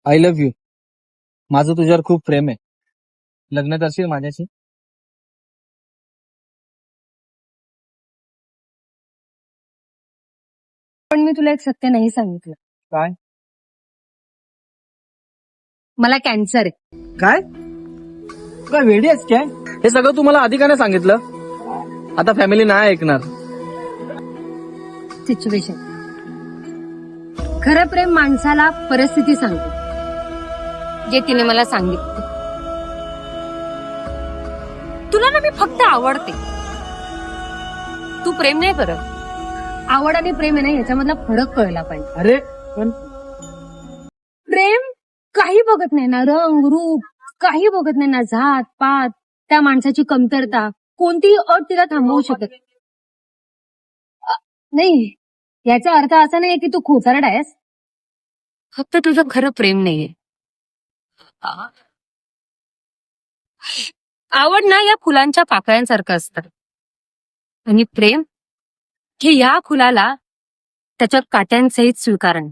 I love you. माझं तुझ्यावर खूप प्रेम आहे. लग्न करशील माझ्याशी? पण मी तुला एक सत्य नाही सांगितलं. काय? मला कॅन्सर आहे. काय? काय वेडी आहेस काय? हे सगळं तू मला आधी का नाही सांगितलं? आता फॅमिली नाही ऐकणार. सिच्युएशन. खरं प्रेम माणसाला परिस्थिती सांगते, जे तिने मला सांगितलं. तुला ना मी फक्त आवडते, तू प्रेम नाही करत. आवड आणि प्रेम आहे ना, याच्यामधला फरक कळला पाहिजे. अरे पण प्रेम काही बघत नाही ना, रंग रूप काही बघत नाही ना, जात पात, त्या माणसाची कमतरता, कोणतीही अट तिला थांबवू शकत नाही. याचा अर्थ असा नाहीये की तू खोचारड आहेस. फक्त तुझं खरं प्रेम नाहीये. आवड ना या फुलांच्या पाकळ्यांसारखं असतं, आणि प्रेम हे या फुलाला त्याच्या काट्यांसहित स्वीकारण.